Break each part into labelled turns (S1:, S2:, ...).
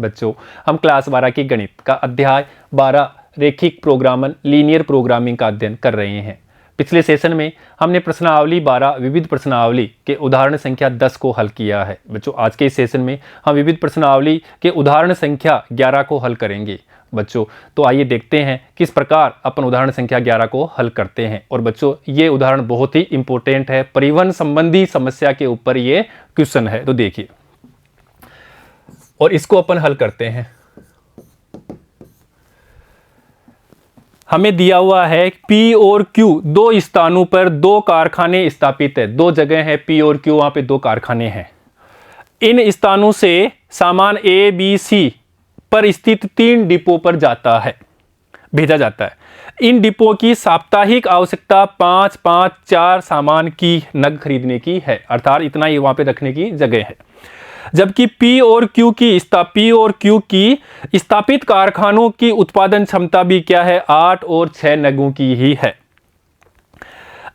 S1: बच्चों हम क्लास 12 की गणित का अध्याय 12 रेखिक प्रोग्रामन लीनियर प्रोग्रामिंग का अध्ययन कर रहे हैं। पिछले सेशन में हमने प्रश्नावली 12 विविध प्रश्नावली के उदाहरण संख्या 10 को हल किया है। बच्चों आज के इस सेशन में हम विविध प्रश्नावली के उदाहरण संख्या 11 को हल करेंगे। बच्चों तो आइए देखते हैं किस प्रकार अपन उदाहरण संख्या 11 को हल करते हैं। और बच्चों ये उदाहरण बहुत ही इंपॉर्टेंट है, परिवहन संबंधी समस्या के ऊपर ये क्वेश्चन है। तो देखिए और इसको अपन हल करते हैं। हमें दिया हुआ है P और Q दो स्थानों पर दो कारखाने स्थापित है। दो जगह है P और Q, वहां पे दो कारखाने हैं। इन स्थानों से सामान A B C पर स्थित 3 डिपो पर भेजा जाता है। इन डिपो की साप्ताहिक आवश्यकता 5-5-4 सामान की नग खरीदने की है, अर्थात इतना ही वहां पे रखने की जगह है। जबकि P और Q की स्थापित कारखानों की उत्पादन क्षमता भी क्या है, 8 और 6 नगों की ही है।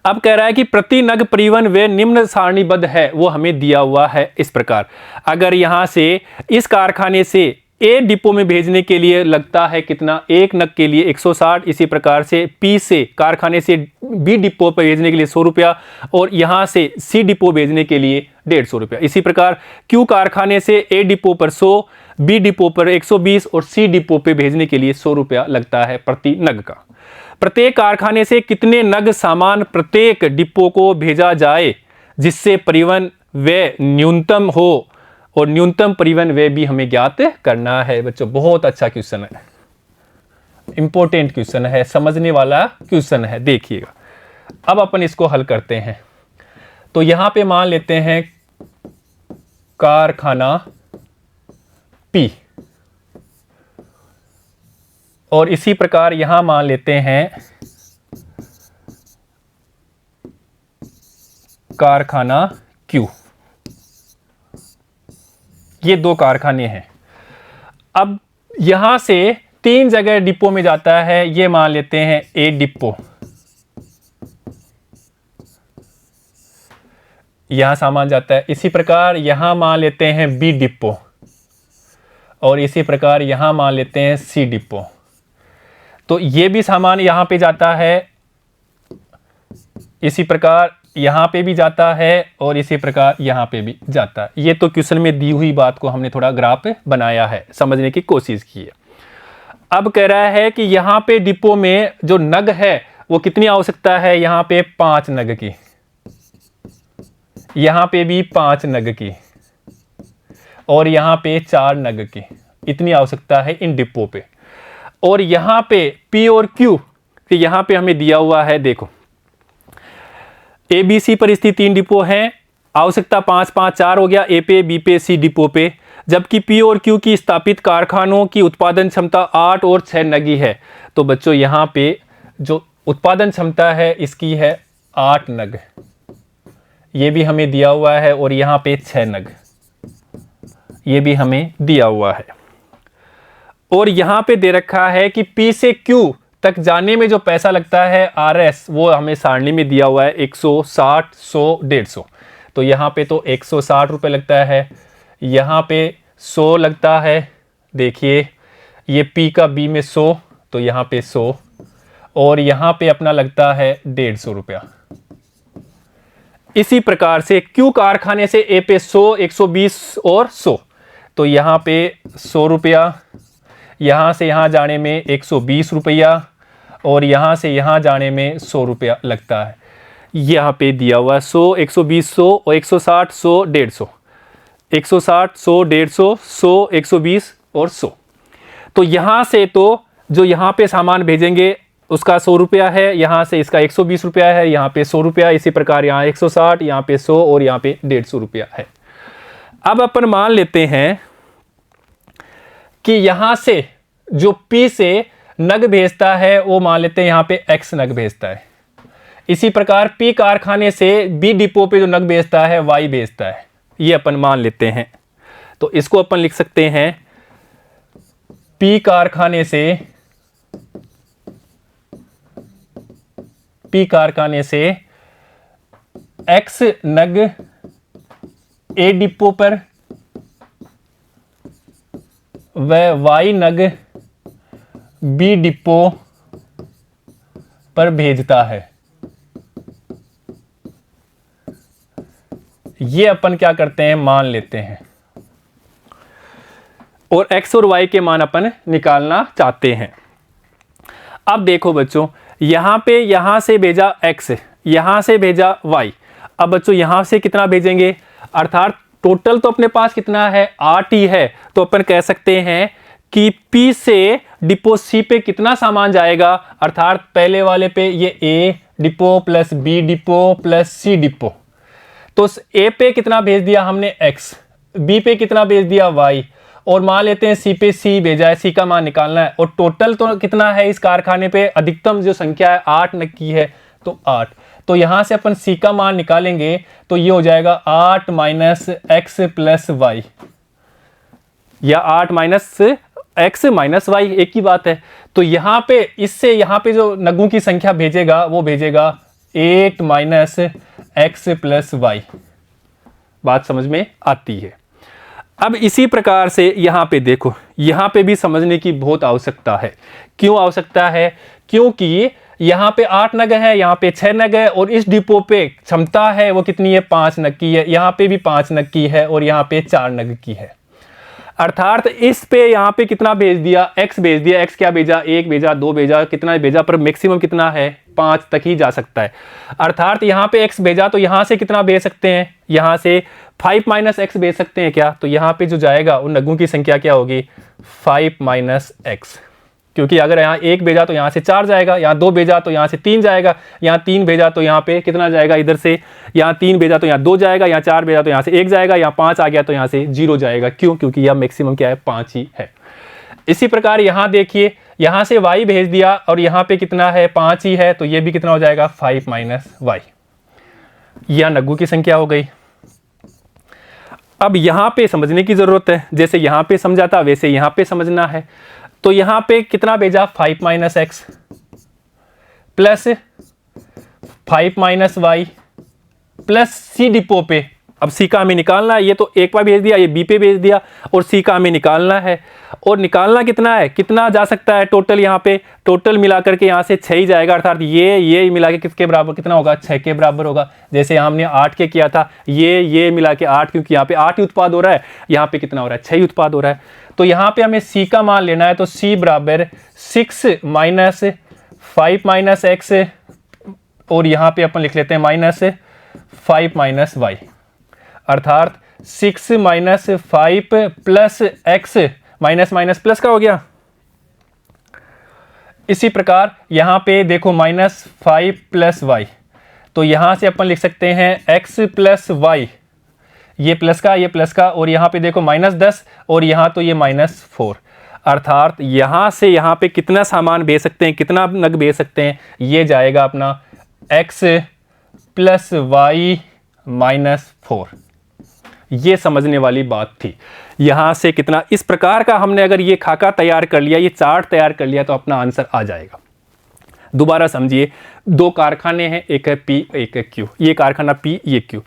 S1: अब कह रहा है कि प्रति नग परिवहन वे निम्न सारणीबद्ध है, वो हमें दिया हुआ है इस प्रकार। अगर यहां से इस कारखाने से ए डिपो में भेजने के लिए लगता है कितना, एक नग के लिए 160। इसी प्रकार से P से कारखाने से B डिपो पर भेजने के लिए 100 रुपया और यहां से C डिपो भेजने के लिए 150 रुपया। इसी प्रकार Q कारखाने से A डिपो पर 100, B डिपो पर 120 और C डिपो पर भेजने के लिए 100 रुपया लगता है प्रति नग का। प्रत्येक कारखाने से कितने नग सामान प्रत्येक डिपो को भेजा जाए जिससे परिवहन व्यय न्यूनतम हो, और न्यूनतम परिवहन व्यय भी हमें ज्ञात करना है। बच्चों बहुत अच्छा क्वेश्चन है, इंपॉर्टेंट क्वेश्चन है, समझने वाला क्वेश्चन है। देखिएगा अब अपन इसको हल करते हैं। तो यहां पे मान लेते हैं कारखाना P और इसी प्रकार यहां मान लेते हैं कारखाना Q। ये दो कारखाने हैं। अब यहां से 3 जगह डिपो में जाता है। ये मान लेते हैं A डिपो, यहां सामान जाता है। इसी प्रकार यहां मान लेते हैं B डिपो और इसी प्रकार यहां मान लेते हैं C डिपो। तो ये भी सामान यहां पे जाता है, इसी प्रकार यहां पे भी जाता है और इसी प्रकार यहां पे भी जाता है। ये तो क्वेश्चन में दी हुई बात को हमने थोड़ा ग्राफ बनाया है, समझने की कोशिश की है। अब कह रहा है कि यहां पे डिपो में जो नग है वो कितनी आवश्यकता है, यहां पे 5 नग की, यहां पे भी 5 नग की और यहां पे 4 नग की, इतनी आवश्यकता है इन डिपो पे। और यहां पे P और Q यहां पे हमें दिया हुआ है, देखो A B C पर स्थित 3 डिपो हैं, आवश्यकता 5-5-4 हो गया A पे B पे C डिपो पे। जबकि P और Q की स्थापित कारखानों की उत्पादन क्षमता 8 और 6 नग ही है। तो बच्चों यहां पे जो उत्पादन क्षमता है इसकी है 8 नग, ये भी हमें दिया हुआ है, और यहां पे 6 नग, ये भी हमें दिया हुआ है। और यहां पे दे रखा है कि P से Q तक जाने में जो पैसा लगता है RS, वो हमें सारणी में दिया हुआ है 160, 100, 150। तो यहाँ पे तो 160 रुपये लगता है, यहाँ पे 100 लगता है। देखिए ये P का B में 100, तो यहाँ पे 100 और यहाँ पे अपना लगता है 150 रुपया। इसी प्रकार से Q कारखाने से A पे 100, 120 और 100, तो यहाँ पे 100 रुपया, यहाँ से यहाँ जाने में 120 रुपया और यहाँ से यहाँ जाने में 100 रुपया लगता है। यहाँ पे दिया हुआ 100, 120, 100 और 160, 100, 150, 160, 100, 150, 100, 120 और 100। तो यहाँ से तो जो यहाँ पे सामान भेजेंगे उसका 100 रुपया है, यहाँ से इसका 120 रुपया है, यहाँ पे 100 रुपया, इसी प्रकार यहाँ 160, यहाँ पे 100 और यहाँ पे 150 रुपया है। अब अपन मान लेते हैं कि यहां से जो P से नग भेजता है वो मान लेते हैं यहां पे X नग भेजता है। इसी प्रकार P कारखाने से B डिपो पे जो नग भेजता है Y भेजता है, ये अपन मान लेते हैं। तो इसको अपन लिख सकते हैं P कारखाने से X नग A डिपो पर, वह वाई नग बी डिपो पर भेजता है। ये अपन क्या करते हैं, मान लेते हैं और x और y के मान अपन निकालना चाहते हैं। अब देखो बच्चों, यहां पे यहां से भेजा x, यहां से भेजा y। अब बच्चों यहां से कितना भेजेंगे, अर्थात टोटल तो अपने पास कितना है, 8 ही है। तो अपन कह सकते हैं कि P से डिपो C पे कितना सामान जाएगा, अर्थात पहले वाले पे ये A depot plus B depot plus C depot. तो A पे कितना भेज दिया हमने x, B पे कितना भेज दिया y, और मान लेते हैं C पे C भेजा है, C का मान निकालना है। और टोटल तो कितना है इस कारखाने पे, अधिकतम जो संख्या है 8 नग की है, तो 8। तो यहां से अपन C का मान निकालेंगे तो ये हो जाएगा 8 माइनस एक्स प्लस वाई, या 8 माइनस एक्स माइनस वाई, एक ही बात है। तो यहां पे इससे यहां पे जो नगों की संख्या भेजेगा वो भेजेगा 8 माइनस एक्स प्लस वाई। बात समझ में आती है। अब इसी प्रकार से यहां पे देखो, यहां पे भी समझने की बहुत आवश्यकता है। क्यों आवश्यकता है, क्योंकि यहां पे 8 नग है, यहां पे 6 नग है, और इस डिपो पे क्षमता है वो कितनी है, 5 नग की है। यहां पे भी 5 नग की है और यहां पे 4 नग की है। अर्थात इस पे यहां पे कितना भेज दिया, x भेज दिया। x क्या भेजा, 1 भेजा, 2 भेजा, कितना भेजा, पर मैक्सिमम कितना है, 5 तक ही जा सकता है। अर्थात यहां पे x भेजा तो यहां से कितना भेज सकते हैं, यहां से 5 माइनस एक्स भेज सकते हैं क्या। तो यहां पे जो जाएगा उन नगों की संख्या क्या होगी, 5 माइनस एक्स। क्योंकि अगर यहाँ 1 भेजा तो यहाँ से 4 जाएगा, यहाँ 2 भेजा तो यहाँ से 3 जाएगा, यहाँ 3 भेजा तो यहाँ पे कितना जाएगा, इधर से यहाँ 3 भेजा तो यहाँ 2 जाएगा, यहाँ 4 भेजा तो यहाँ से 1 जाएगा, यहाँ 5 आ गया तो यहाँ से 0 जाएगा। क्यों, क्योंकि यह मैक्सिमम क्या है, 5 ही है। इसी प्रकार यहाँ देखिए, यहाँ से y भेज दिया और यहाँ पे कितना है, 5 ही है, तो ये भी कितना हो जाएगा, 5 माइनस वाई। यह नगों की संख्या हो गई। अब यहाँ पे समझने की जरूरत है, जैसे यहाँ पे समझा था वैसे यहाँ पे समझना है। तो यहां पे कितना भेजा, 5 minus x plus 5 minus y plus C depot पे। अब सी का हमें निकालना है, ये तो एक बार भेज दिया, ये बी पे भेज दिया, और सी का हमें निकालना है। और निकालना कितना है, कितना जा सकता है टोटल, यहाँ पे टोटल मिला करके यहाँ से 6 ही जाएगा। अर्थात ये मिला के किसके बराबर कितना होगा, 6 के बराबर होगा। जैसे हमने 8 के किया था, ये मिला के 8, क्योंकि यहाँ पे 8 ही उत्पाद हो रहा है, यहाँ पे कितना हो रहा है, 6 ही उत्पाद हो रहा है। तो यहाँ पे हमें C का मान लेना है, तो C बराबर 6 माइनस 5 माइनस एक्स, और यहाँ पे अपन लिख लेते हैं माइनस 5 माइनस वाई। अर्थात 6 minus 5 plus X, minus minus plus का हो गया। इसी प्रकार यहाँ पे देखो माइनस 5 प्लस वाई, तो यहाँ से अपन लिख सकते हैं x प्लस वाई, ये प्लस का, और यहाँ पे देखो माइनस 10, और यहाँ तो ये माइनस 4। अर्थात यहाँ से यहाँ पे कितना सामान भेज सकते हैं, कितना नग भेज सकते हैं, ये जाएगा अपना x प्लस वाई माइनस 4। ये समझने वाली बात थी। यहाँ से कितना, इस प्रकार का हमने अगर ये खाका तैयार कर लिया, ये चार्ट तैयार कर लिया, तो अपना आंसर आ जाएगा। दोबारा समझिए, 2 कारखाने हैं, एक है P एक है Q। ये कारखाना P, ये Q।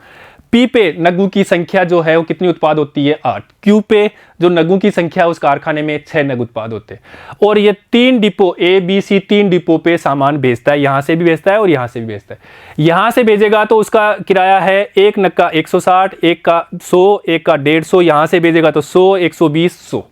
S1: P पे नगों की संख्या जो है वो कितनी उत्पाद होती है, 8। Q पे जो नगों की संख्या उस कारखाने में 6 नग उत्पाद होते हैं। और ये 3 depot A B C 3 depot पे सामान भेजता है, यहाँ से भी भेजता है और यहाँ से भी भेजता है। यहाँ से भेजेगा तो उसका किराया है, एक नग का 160, एक का 100, एक का 150। यहाँ से भेजेगा तो 100, 120, 100।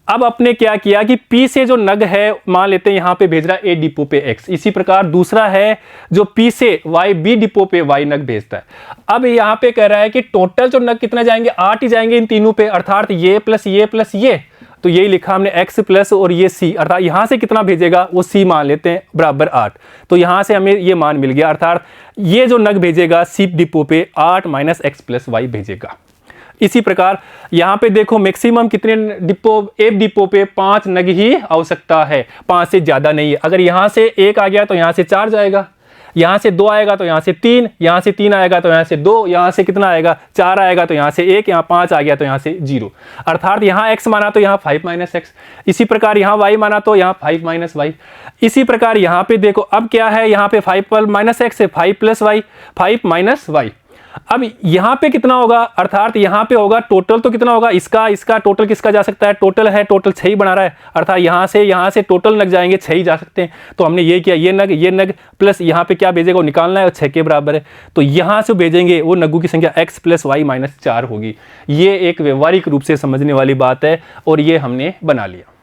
S1: अब आपने क्या किया कि P से जो नग है, मान लेते हैं यहाँ पे भेज रहा है A डिपो पे X। इसी प्रकार दूसरा है जो P से Y B डिपो पे Y नग भेजता है। अब यहाँ पे कह रहा है कि टोटल जो नग कितना जाएंगे, 8 ही जाएंगे इन तीनों पे, अर्थात ये प्लस ये प्लस ये। तो यही लिखा हमने x प्लस और ये c, अर्थात यहाँ से कितना भेजेगा वो c मान लेते हैं बराबर 8। तो यहाँ से हमें ये मान मिल गया, अर्थात ये जो नग भेजेगा C डिपो पे 8 माइनस एक्स प्लस वाई भेजेगा। इसी प्रकार यहाँ पे देखो मैक्सिमम कितने डिपो, एक डिपो पे 5 नग ही आवश्यकता है, 5 से ज़्यादा नहीं है। अगर यहाँ से 1 आ गया तो यहाँ से 4 जाएगा, यहाँ से 2 आएगा तो यहाँ से 3, यहाँ से 3 आएगा तो यहाँ से 2, यहाँ से कितना आएगा 4 आएगा तो यहाँ से 1, यहाँ 5 आ गया तो यहाँ से 0। अर्थात यहाँ x माना तो यहाँ 5 माइनस एक्स, इसी प्रकार यहाँ y माना तो यहाँ 5 माइनस वाई। इसी प्रकार यहाँ पे देखो अब क्या है, यहाँ पे 5 माइनस एक्स है, 5 प्लस वाई, 5 माइनस वाई। अब यहां पे कितना होगा, अर्थात यहां पे होगा टोटल तो कितना होगा, इसका टोटल किसका जा सकता है, टोटल है, टोटल 6 ही बना रहा है, अर्थात यहां से टोटल नग जाएंगे 6 ही जा सकते हैं। तो हमने ये किया, ये नग प्लस यहां पे क्या भेजेगा वो निकालना है और 6 के बराबर है, तो यहां से भेजेंगे वो नगों की संख्या x + y - 4 होगी। ये एक व्यवहारिक रूप से समझने वाली बात है और ये हमने बना लिया।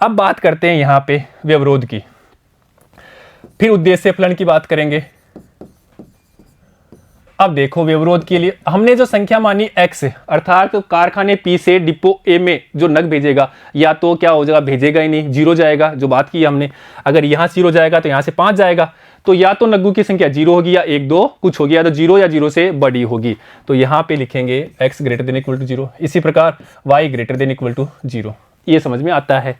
S1: अब बात करते हैं यहां पे व्यवरोध की, फिर उद्देश्य फलन की बात करेंगे। अब देखो व्यवरोध के लिए हमने जो संख्या मानी x, अर्थात कारखाने P से डिपो A में जो नग भेजेगा या तो क्या हो जाएगा, भेजेगा ही नहीं, 0 जाएगा, जो बात की हमने। अगर यहाँ 0 जाएगा तो यहाँ से 5 जाएगा, तो या तो नगों की संख्या 0 होगी या 1 2 कुछ होगी, या तो 0 या 0 से बड़ी होगी। तो यहाँ पे लिखेंगे x > 0। इसी प्रकार y > 0, ये समझ में आता है।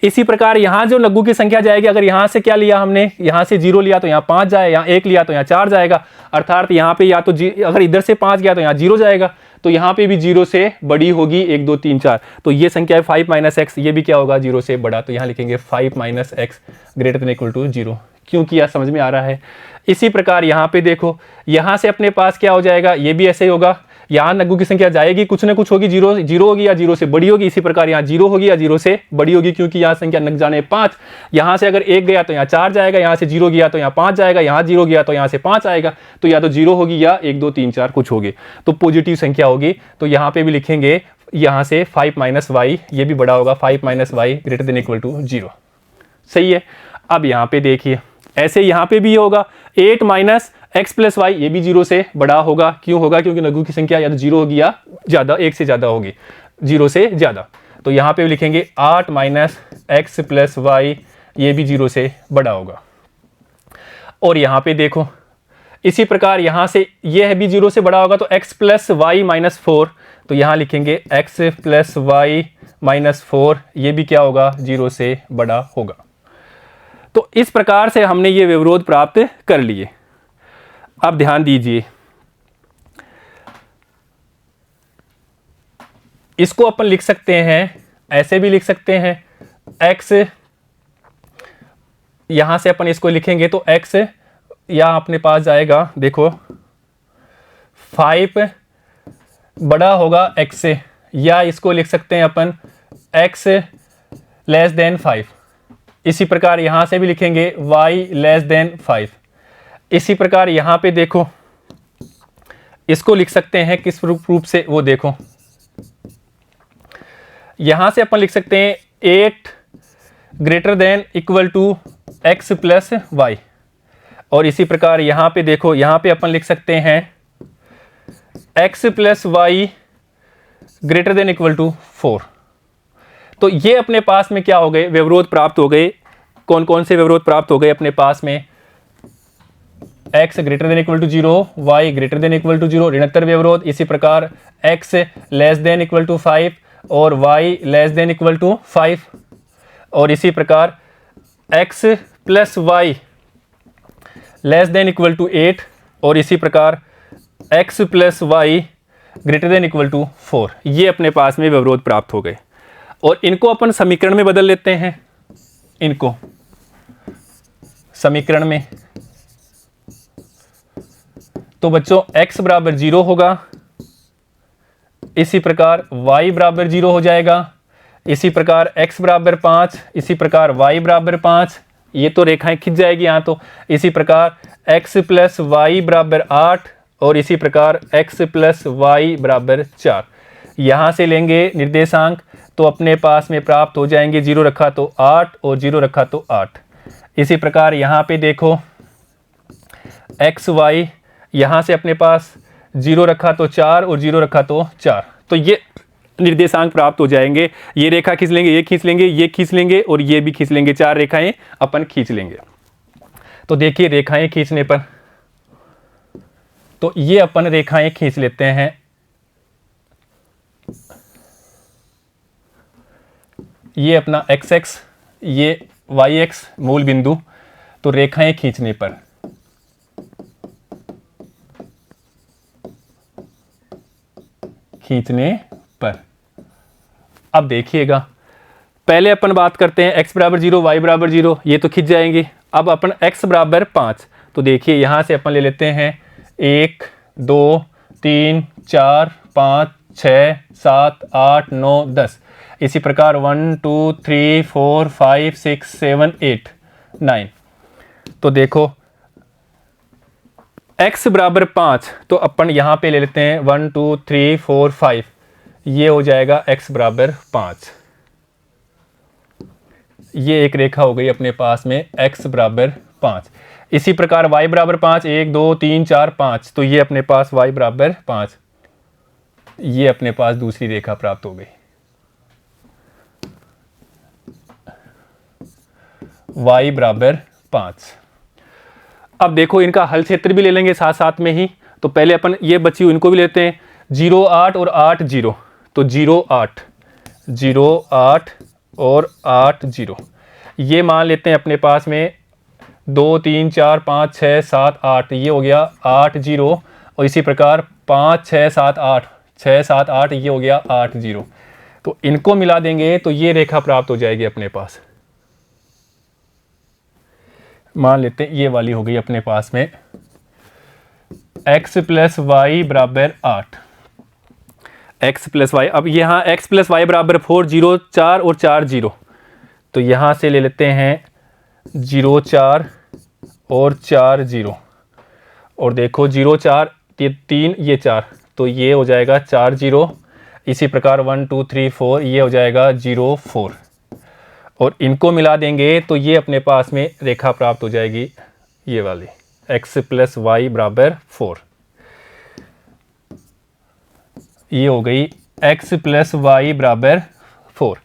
S1: इसी प्रकार यहाँ जो नगों की संख्या जाएगी, अगर यहाँ से क्या लिया हमने, यहाँ से 0 लिया तो यहाँ 5 जाए, यहाँ 1 लिया तो यहाँ 4 जाएगा, अर्थात यहाँ पे या तो अगर इधर से 5 गया तो यहाँ 0 जाएगा, तो यहाँ पे भी 0 से बड़ी होगी 1 2 3 4। तो ये संख्या है 5 - x, ये भी क्या होगा 0 से बड़ा, तो यहाँ लिखेंगे 5 - x > 0। क्यों किया, समझ में आ रहा है। इसी प्रकार यहाँ पे देखो, यहाँ से अपने पास क्या हो जाएगा, ये भी ऐसे ही होगा, यहाँ नगों की संख्या जाएगी कुछ ना कुछ होगी, 0 होगी या 0 से बड़ी होगी। इसी प्रकार यहाँ 0 होगी या 0 से बड़ी होगी, क्योंकि यहाँ संख्या नग जाने 5। यहाँ से अगर 1 गया तो यहाँ 4 जाएगा, यहाँ से 0 गया तो यहाँ 5 जाएगा, यहाँ 0 गया तो यहाँ से 5 आएगा, तो या तो 0 होगी या 1 2 3 4 कुछ होगी, तो पॉजिटिव संख्या होगी। तो यहाँ पे भी लिखेंगे यहाँ से 5 - y, ये भी बड़ा होगा, 5 - y > 0। सही है। अब यहाँ पे देखिए ऐसे यहाँ पे भी ये होगा 8 - x + y, ये भी 0 से बड़ा होगा। क्यों होगा, क्योंकि नगों की संख्या या तो 0 होगी या ज़्यादा, 1 से ज़्यादा होगी, 0 से ज़्यादा। तो यहाँ पे लिखेंगे 8 - x + y, ये भी 0 से बड़ा होगा। और यहाँ पे देखो इसी प्रकार यहाँ से ये भी 0 से बड़ा होगा, तो x + y - 4, तो यहाँ लिखेंगे x + y - 4, ये भी क्या होगा 0 से बड़ा होगा। तो इस प्रकार से हमने ये व्यवरोध प्राप्त कर लिए। अब ध्यान दीजिए, इसको अपन लिख सकते हैं, ऐसे भी लिख सकते हैं, x, यहां से अपन इसको लिखेंगे तो x यहां अपने पास जाएगा, देखो 5 बड़ा होगा x से, या इसको लिख सकते हैं अपन x < 5। इसी प्रकार यहां से भी लिखेंगे y < 5। इसी प्रकार यहां पे देखो इसको लिख सकते हैं किस रूप से, वो देखो यहां से अपन लिख सकते हैं 8 > x + y। और इसी प्रकार यहां पे देखो, यहां पे अपन लिख सकते हैं x + y > 4। तो ये अपने पास में क्या हो गए, व्यवरोध प्राप्त हो गए। कौन कौन से व्यवरोध प्राप्त हो गए अपने पास में, x > 0, y > 0, ऋणोत्तर व्यवरोध। इसी प्रकार x < 5 और y < 5। और इसी प्रकार x + y < 8, और इसी प्रकार x + y < 4। ये अपने पास में व्यवरोध प्राप्त हो गए। और इनको अपन समीकरण में बदल लेते हैं, इनको समीकरण में। तो बच्चों x = 0 होगा, इसी प्रकार y = 0 हो जाएगा, इसी प्रकार x = 5, इसी प्रकार y = 5, ये तो रेखाएं खिंच जाएगी यहाँ तो। इसी प्रकार x + y = 8, और इसी प्रकार x + y = 4। यहाँ से लेंगे निर्देशांक तो अपने पास में प्राप्त हो जाएंगे, 0 रखा तो 8 और 0 रखा तो 8। इसी प्रकार यहाँ पे देखो x y, यहाँ से अपने पास 0 रखा तो 4 और 0 रखा तो 4। तो ये निर्देशांक प्राप्त हो जाएंगे। ये रेखा खींच लेंगे, ये खींच लेंगे, ये खींच लेंगे और ये भी खींच लेंगे, 4 रेखाएं अपन खींच लेंगे। तो देखिए रेखाएं खींचने पर, तो ये अपन रेखाएं खींच लेते हैं। ये अपना x, ये y मूल बिंदु। तो रेखाएं खींचने पर अब देखिएगा, पहले अपन बात करते हैं x = 0, y = 0, ये तो खिंच जाएंगे। अब अपन x = 5, तो देखिए यहाँ से अपन ले लेते हैं 1 2 3 4 5 6 7 8 9 10। इसी प्रकार 1 2 3 4 5 6 7 8 9। तो देखो x बराबर 5, तो अपन यहाँ पे ले लेते हैं 1 2 3 4 5, ये हो जाएगा x बराबर 5। ये एक रेखा हो गई अपने पास में x बराबर 5। इसी प्रकार y बराबर 5, 1 2 3 4 5, तो ये अपने पास y बराबर 5, ये अपने पास दूसरी रेखा प्राप्त हो गई। y बराबर 5। अब देखो इनका हल क्षेत्र भी ले लेंगे साथ साथ में ही। तो पहले अपन ये बची हुई इनको भी लेते हैं, 0 8 और 8 0, तो 0 8 0 8 और 8 0, ये मान लेते हैं अपने पास में 2 3 4 5 6 7 8, ये हो गया 8 0। और इसी प्रकार 5 6 7 8 6 7 8, ये हो गया 8 0। तो इनको मिला देंगे तो ये रेखा प्राप्त हो जाएगी अपने पास। मान लेते हैं ये वाली हो गई अपने पास में x प्लस वाई बराबर 8, x प्लस वाई। अब यहाँ x प्लस वाई बराबर 4 0 4 और 4 0, तो यहाँ से ले लेते हैं 0 4 और 4 0। और देखो 0 4 ये 3 ये 4, तो ये हो जाएगा 4 0। इसी प्रकार 1 2 3 4, ये हो जाएगा 0 4। और इनको मिला देंगे तो ये अपने पास में रेखा प्राप्त हो जाएगी, ये वाली x प्लस वाई बराबर 4। ये हो गई x प्लस वाई बराबर 4।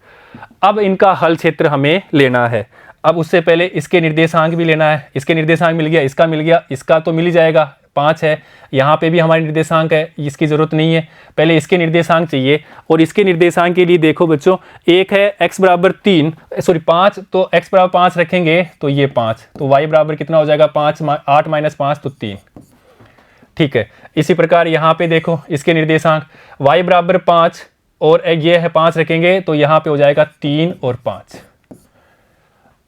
S1: अब इनका हल क्षेत्र हमें लेना है। अब उससे पहले इसके निर्देशांक भी लेना है। इसके निर्देशांक मिल गया, इसका मिल गया, इसका तो मिल ही जाएगा, 5 है। यहाँ पे भी हमारे निर्देशांक है, इसकी ज़रूरत नहीं है, पहले इसके निर्देशांक चाहिए। और इसके निर्देशांक के लिए देखो बच्चों, एक है x बराबर 3 सॉरी 5, तो x बराबर 5 रखेंगे तो ये 5, तो y बराबर कितना हो जाएगा 5 8 माइनस 5 तो 3। ठीक है। इसी प्रकार यहाँ पे देखो इसके निर्देशांक y बराबर 5 और ये है 5 रखेंगे तो यहाँ पे हो जाएगा 3 और 5।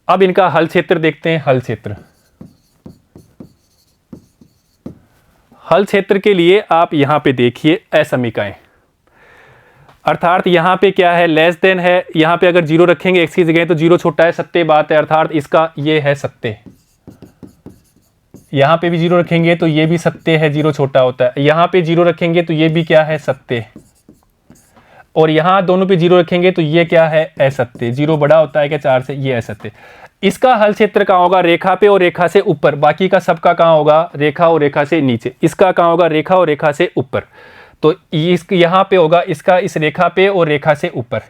S1: अब इनका हल क्षेत्र देखते हैं। हल क्षेत्र, हल क्षेत्र के लिए आप यहाँ पे देखिए असमीकाएं, अर्थात यहाँ पे क्या है, लेस देन है। यहाँ पे अगर 0 रखेंगे x की जगह तो 0 छोटा है, सत्य बात है, अर्थात इसका ये है सत्य। यहाँ पे भी 0 रखेंगे तो ये भी सत्य है, 0 छोटा होता है। यहाँ पे 0 रखेंगे तो ये भी क्या है, सत्य। और यहाँ दोनों पे 0 रखेंगे तो ये क्या है, असत्य। 0 बड़ा होता है क्या 4 से, ये असत्य। इसका हल क्षेत्र कहाँ होगा, रेखा पे और रेखा से ऊपर। बाकी का सबका कहाँ होगा, रेखा और रेखा से नीचे। इसका कहाँ होगा, रेखा और रेखा से ऊपर। तो इस यहाँ पे होगा इसका इस रेखा पे और रेखा से ऊपर।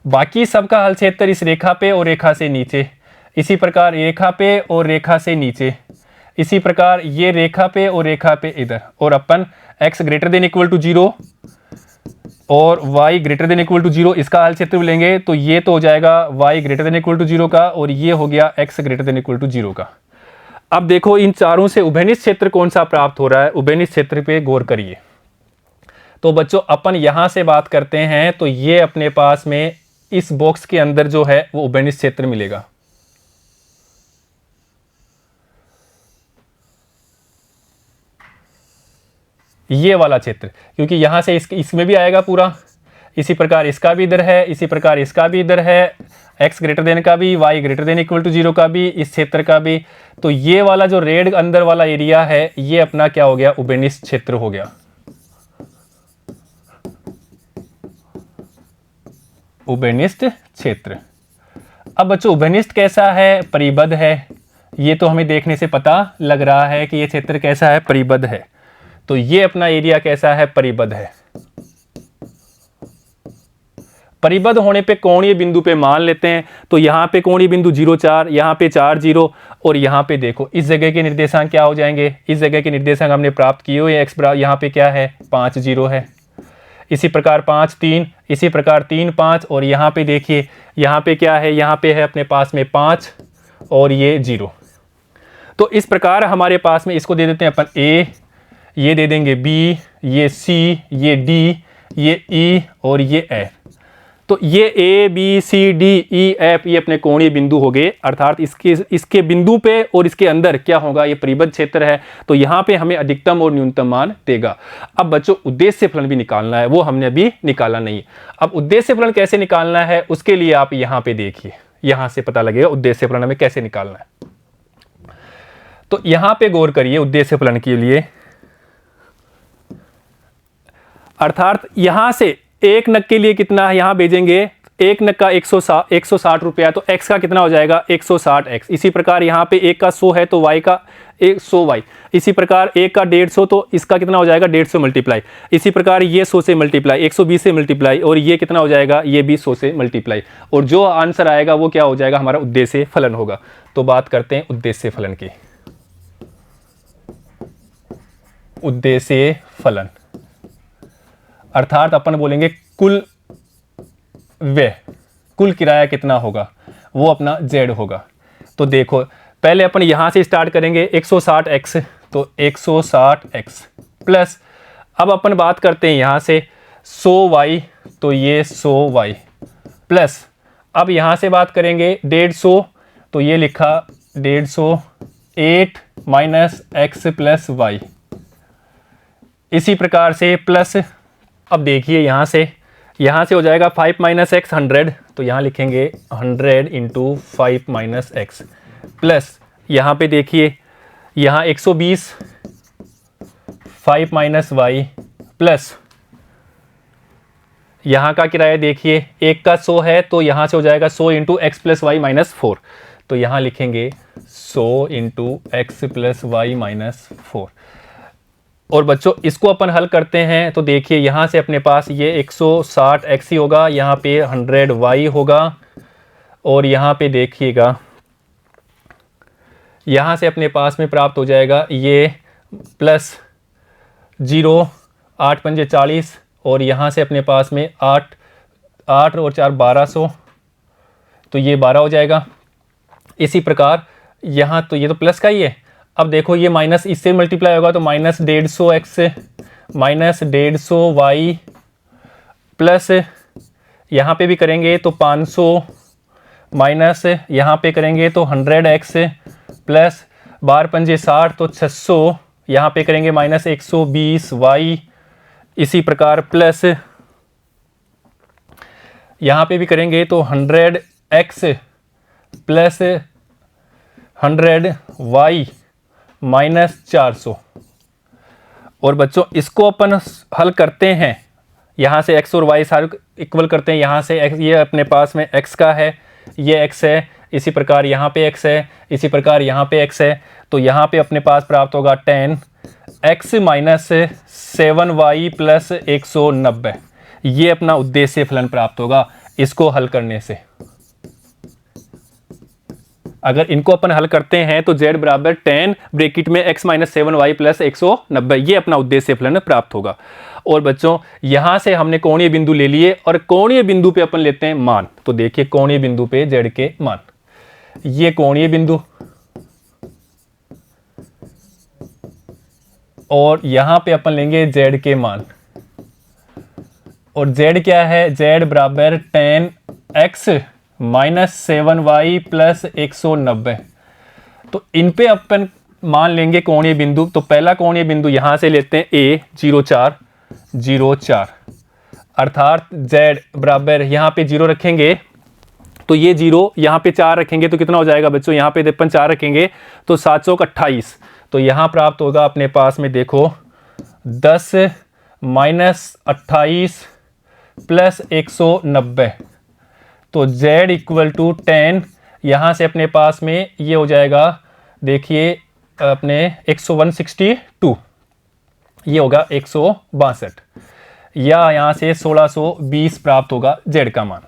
S1: बाकी सबका हल क्षेत्र इस रेखा पे और रेखा से नीचे। इसी प्रकार रेखा पे और रेखा से नीचे। इसी प्रकार ये रेखा पे और रेखा पे इधर। और अपन x greater than equal to 0 और y greater than equal to 0 इसका हल क्षेत्र लेंगे तो ये तो हो जाएगा y greater than equal to 0 का, और ये हो गया x greater than equal to 0 का। अब देखो इन चारों से उभयनिष्ठ क्षेत्र कौन सा प्राप्त हो रहा है, उभयनिष्ठ क्षेत्र पे गौर करिए। तो बच्चों अपन यहां से बात करते हैं तो ये अपने पास में इस बॉक्स के अंदर जो है वो उभयनिष्ठ क्षेत्र मिलेगा। ये वाला क्षेत्र, क्योंकि यहां से इसमें भी आएगा पूरा। इसी प्रकार इसका भी इधर है, इसी प्रकार इसका भी इधर है, x ग्रेटर देन का भी, y greater than equal to 0 का भी, इस क्षेत्र का भी। तो ये वाला जो रेड अंदर वाला एरिया है ये अपना क्या हो गया, उभयनिष्ठ क्षेत्र हो गया। उभयनिष्ठ क्षेत्र। अब बच्चों उभयनिष्ठ कैसा है, परिबद्ध है। ये तो हमें देखने से पता लग रहा है कि ये क्षेत्र कैसा है, परिबद्ध है। तो ये अपना एरिया कैसा है, परिबद्ध है। परिबद्ध होने पे कोणीय बिंदु पे मान लेते हैं तो यहाँ पे कोणीय बिंदु 0 4, यहाँ पे 4 0, और यहाँ पे देखो इस जगह के निर्देशांक क्या हो जाएंगे, इस जगह के निर्देशांक हमने प्राप्त किए हुए। x बराबर यहाँ पे क्या है, 5 0 है। इसी प्रकार 5 3, इसी प्रकार 3 5, और यहाँ पे देखिए यहाँ पे क्या है, यहाँ पे है अपने पास में 5 और ये 0। तो इस प्रकार हमारे पास में इसको दे देते हैं अपन a, ये दे देंगे b, ये c, ये d, ये e और ये f। तो ये A B C D E F ये अपने कोणीय बिंदु हो गए, अर्थात इसके बिंदु पे और इसके अंदर क्या होगा, ये परिबद्ध क्षेत्र है, तो यहाँ पे हमें अधिकतम और न्यूनतम मान देगा। अब बच्चों उद्देश्य फलन भी निकालना है, वो हमने अभी निकाला नहीं है। अब उद्देश्य फलन कैसे निकालना है उसके लिए आप यहाँ पे देखिए, यहाँ से पता लगेगा उद्देश्य फलन हमें कैसे निकालना है। तो यहाँ पे गौर करिए उद्देश्य फलन के लिए, अर्थात यहां से एक नग के लिए कितना है, यहां भेजेंगे एक नग का 160 रुपया, तो x का कितना हो जाएगा 160x। इसी प्रकार यहां पे एक का 100 है तो y का 100y। इसी प्रकार एक का 150 तो इसका कितना हो जाएगा 150 मल्टीप्लाई। इसी प्रकार ये 100 से मल्टीप्लाई, 120 से मल्टीप्लाई, और ये कितना हो जाएगा, ये भी 100 से मल्टीप्लाई, और जो आंसर आएगा वो क्या हो जाएगा, हमारा उद्देश्य फलन होगा। तो बात करते हैं उद्देश्य फलन की। उद्देश्य फलन अर्थात अपन बोलेंगे कुल व्यय, कुल किराया कितना होगा, वो अपना z होगा। तो देखो पहले अपन यहां से स्टार्ट करेंगे 160x, तो 160x प्लस, अब अपन बात करते हैं यहां से 100y, तो ये 100y प्लस, अब यहां से बात करेंगे 150, तो ये लिखा 150 8 माइनस एक्स प्लस वाई। इसी प्रकार से प्लस, अब देखिए यहाँ से हो जाएगा 5 माइनस एक्स 100, तो यहाँ लिखेंगे 100 इंटू 5 माइनस एक्स प्लस, यहाँ पे देखिए यहाँ 120 5 माइनस वाई प्लस, यहाँ का किराया देखिए एक का 100 है तो यहाँ से हो जाएगा 100 into x plus y minus 4, तो यहाँ लिखेंगे 100 into x plus y minus 4। और बच्चों इसको अपन हल करते हैं तो देखिए यहाँ से अपने पास ये 160x ही होगा, यहाँ पे 100y होगा, और यहाँ पे देखिएगा यहाँ से अपने पास में प्राप्त हो जाएगा ये प्लस 0 8 पंजे 40, और यहाँ से अपने पास में 8 और 4 1200, तो ये 12 हो जाएगा। इसी प्रकार यहाँ तो ये तो प्लस का ही है, अब देखो ये माइनस इससे मल्टीप्लाई होगा तो minus 150x minus 150y plus यहाँ पे भी करेंगे तो 500 माइनस यहाँ पे करेंगे तो 100x प्लस 12 पंजे 60 तो 600, यहाँ पे करेंगे माइनस 120y। इसी प्रकार प्लस यहाँ पे भी करेंगे तो 100x प्लस 100y माइनस 400। और बच्चों इसको अपन हल करते हैं, यहाँ से x और y सारे इक्वल करते हैं, यहाँ से x ये अपने पास में x का है, ये x है, इसी प्रकार यहाँ पे x है, इसी प्रकार यहाँ पे x है, तो यहाँ पे अपने पास प्राप्त होगा 10x माइनस 7y प्लस 190। ये अपना उद्देश्य फलन प्राप्त होगा इसको हल करने से। अगर इनको अपन हल करते हैं तो z बराबर 10 ब्रैकेट में x माइनस 7y प्लस 190, ये अपना उद्देश्य फलन प्राप्त होगा। और बच्चों यहां से हमने कोणीय बिंदु ले लिए, और कोणीय बिंदु पे अपन लेते हैं मान। तो देखिए कोणीय बिंदु पे z के मान, ये कोणीय बिंदु, और यहां पे अपन लेंगे z के मान, और z क्या है, z बराबर 10x माइनस 7y प्लस 190। तो इन पे अपन मान लेंगे कोणीय बिंदु। तो पहला कोणीय बिंदु यहां से लेते हैं a 0,4, अर्थात z बराबर यहाँ पे 0 रखेंगे तो ये 0, यहाँ पे 4 रखेंगे तो कितना हो जाएगा बच्चों, यहाँ पे अपन 4 रखेंगे तो 728, तो यहाँ प्राप्त होगा अपने पास में देखो 10 माइनस 28 प्लस 190, तो z इक्वल टू 10, यहाँ से अपने पास में ये हो जाएगा देखिए अपने 162, ये होगा 162, या यहाँ से 1620 प्राप्त होगा z का मान।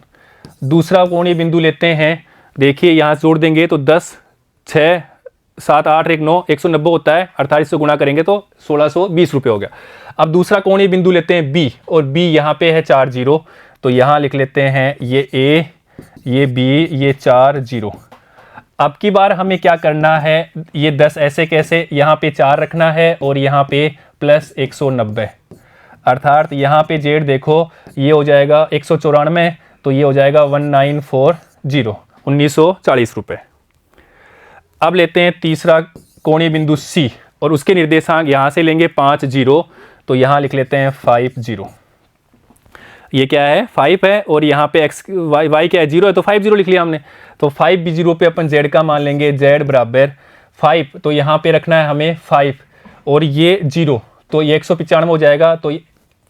S1: दूसरा कोणीय बिंदु लेते हैं, देखिए यहाँ जोड़ देंगे तो 10 6 7 8 1 9 190 होता है, 48 से गुणा करेंगे तो 1620 रुपये हो गया। अब दूसरा कोणीय बिंदु लेते हैं b, और b यहाँ पे है 4 0, तो यहाँ लिख लेते हैं ये a, ये b, ये 4 0। अब की बार हमें क्या करना है, ये 10 ऐसे कैसे, यहाँ पे 4 रखना है और यहाँ पे प्लस 190, अर्थात यहाँ पे z देखो ये हो जाएगा 194, तो ये हो जाएगा 1940, 1940 रुपये। अब लेते हैं तीसरा कोणीय बिंदु C और उसके निर्देशांक यहाँ से लेंगे 5 0, तो यहाँ लिख लेते हैं 5 0। ये क्या है 5 है और यहाँ पे x y क्या है 0 है, तो 5 0 लिख लिया हमने। तो 5 भी 0 पे अपन z का मान लेंगे, z बराबर 5, तो यहाँ पे रखना है हमें 5 और ये 0, तो ये 195 हो जाएगा। तो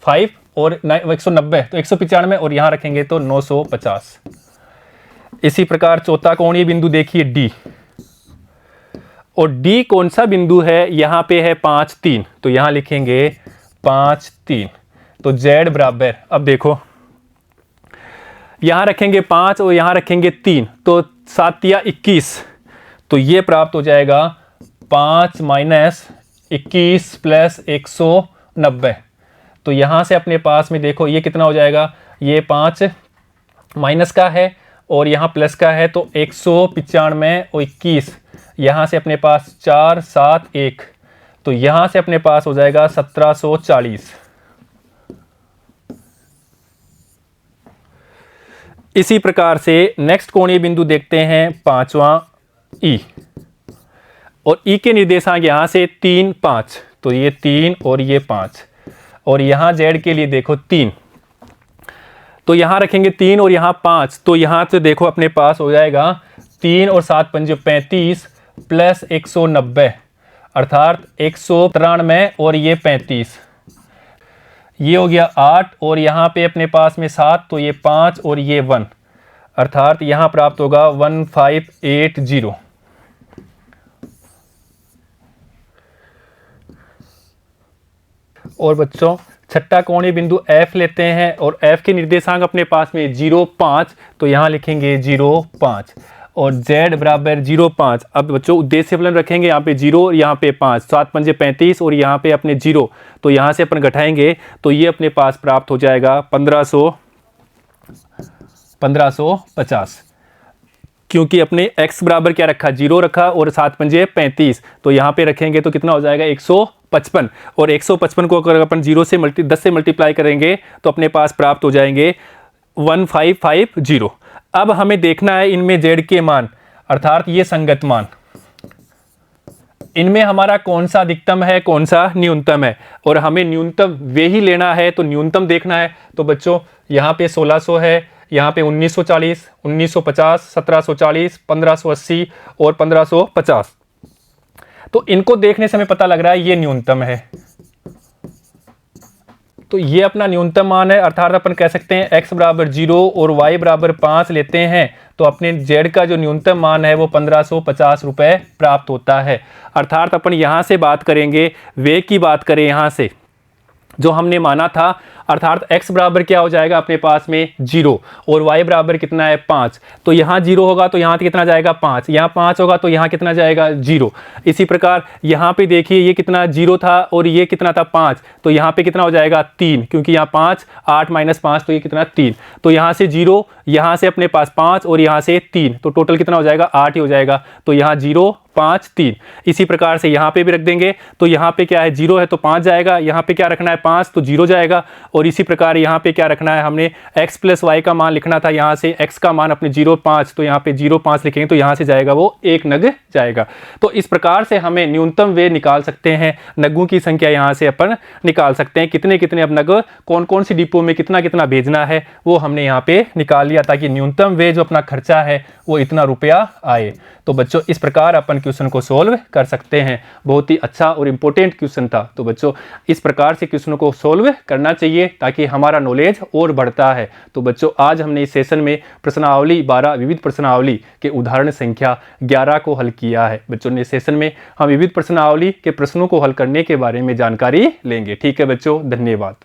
S1: 5 और 190, तो 195 और यहाँ रखेंगे तो 950। इसी प्रकार चौथा कोणीय बिंदु देखिए D, और D कौन सा बिंदु है, यहाँ पे है 5 3, तो यहाँ लिखेंगे 5 3। तो z बराबर, अब देखो यहाँ रखेंगे 5 और यहाँ रखेंगे 3, तो 7 या 21, तो ये प्राप्त हो जाएगा 5 माइनस 21 प्लस 190। तो यहाँ से अपने पास में देखो ये कितना हो जाएगा, ये 5 माइनस का है और यहाँ प्लस का है, तो 195 और 21, यहाँ से अपने पास 4 7 1, तो यहाँ से अपने पास हो जाएगा 1740। इसी प्रकार से नेक्स्ट कोणीय बिंदु देखते हैं पांचवा E, और E के निर्देशांक यहाँ से 3 5, तो ये 3 और ये 5, और यहाँ Z के लिए देखो 3, तो यहाँ रखेंगे 3 और यहाँ 5, तो यहाँ से देखो अपने पास हो जाएगा 3 और 7 पंजे 35 प्लस 190 अर्थात 193 और ये 35, ये हो गया 8 और यहाँ पे अपने पास में 7, तो ये 5 और ये 1 अर्थात यहाँ प्राप्त होगा 1580। और बच्चों छठा कोणीय बिंदु F लेते हैं और F के निर्देशांक अपने पास में 0 5, तो यहाँ लिखेंगे 0 5 और Z बराबर 0 5। अब बच्चों उद्देश्य फलन रखेंगे, यहाँ पे 0 यहाँ पे 5, 7 पंजे 35 और यहाँ पे अपने 0, तो यहाँ से अपन घटाएंगे तो ये अपने पास प्राप्त हो जाएगा 1550, क्योंकि अपने x बराबर क्या रखा 0 रखा और 7 पंजे 35, तो यहाँ पे रखेंगे तो कितना हो जाएगा 155, और 155 को अगर अपन 10 से मल्टीप्लाई करेंगे तो अपने पास प्राप्त हो जाएंगे 1550। अब हमें देखना है इनमें z के मान अर्थात ये संगत मान, इनमें हमारा कौन सा अधिकतम है कौन सा न्यूनतम है, और हमें न्यूनतम वे ही लेना है, तो न्यूनतम देखना है। तो बच्चों यहाँ पे 1600 है, यहाँ पे 1940, 1950, 1740, 1580 और 1550, तो इनको देखने से हमें पता लग रहा है ये न्यूनतम है, तो ये अपना न्यूनतम मान है। अर्थात अपन कह सकते हैं x बराबर 0 और y बराबर 5 लेते हैं तो अपने z का जो न्यूनतम मान है वो 1550 रुपये प्राप्त होता है। अर्थात अपन यहाँ से बात करेंगे, वे की बात करें यहाँ से जो हमने माना था, अर्थात x बराबर क्या हो जाएगा अपने पास में 0 और y बराबर कितना है 5, तो यहाँ 0 होगा तो यहाँ कितना जाएगा 5, यहाँ 5 होगा तो यहाँ कितना जाएगा 0। इसी प्रकार यहाँ पे देखिए ये कितना 0 था और ये कितना था 5, तो यहाँ पे कितना हो जाएगा 3, क्योंकि यहाँ 5 8 माइनस 5, तो ये कितना 3, तो यहाँ से 0, यहाँ से अपने पास 5 और यहाँ से 3, तो टोटल कितना हो जाएगा 8 ही हो जाएगा। तो यहाँ 0 5 3, इसी प्रकार से यहाँ पे भी रख देंगे, तो यहाँ पे क्या है 0 है तो 5 जाएगा, यहाँ पे क्या रखना है 5 तो 0 जाएगा, और इसी प्रकार यहाँ पे क्या रखना है हमने x प्लस वाई का मान लिखना था, यहाँ से x का मान अपने 0 5, तो यहाँ पे 0 5 लिखेंगे तो यहाँ से जाएगा वो 1 नग जाएगा। तो इस प्रकार से हमें न्यूनतम वे निकाल सकते हैं, नगों की संख्या यहाँ से अपन निकाल सकते हैं, कितने कितने अब नग कौन कौन सी डिपो में कितना कितना भेजना है वो हमने यहाँ पे निकाल लिया, ताकि न्यूनतम वे जो अपना खर्चा है वो इतना रुपया आए। तो बच्चों इस प्रकार अपन क्वेश्चन को सोल्व कर सकते हैं, बहुत ही अच्छा और इम्पोर्टेंट क्वेश्चन था। तो बच्चों इस प्रकार से क्वेश्चन को सोल्व करना चाहिए ताकि हमारा नॉलेज और बढ़ता है। तो बच्चों आज हमने इस सेशन में प्रश्नावली 12 विविध प्रश्नावली के उदाहरण संख्या 11 को हल किया है। बच्चों ने सेशन में हम विविध प्रश्नावली के प्रश्नों को हल करने के बारे में जानकारी लेंगे। ठीक है बच्चों, धन्यवाद।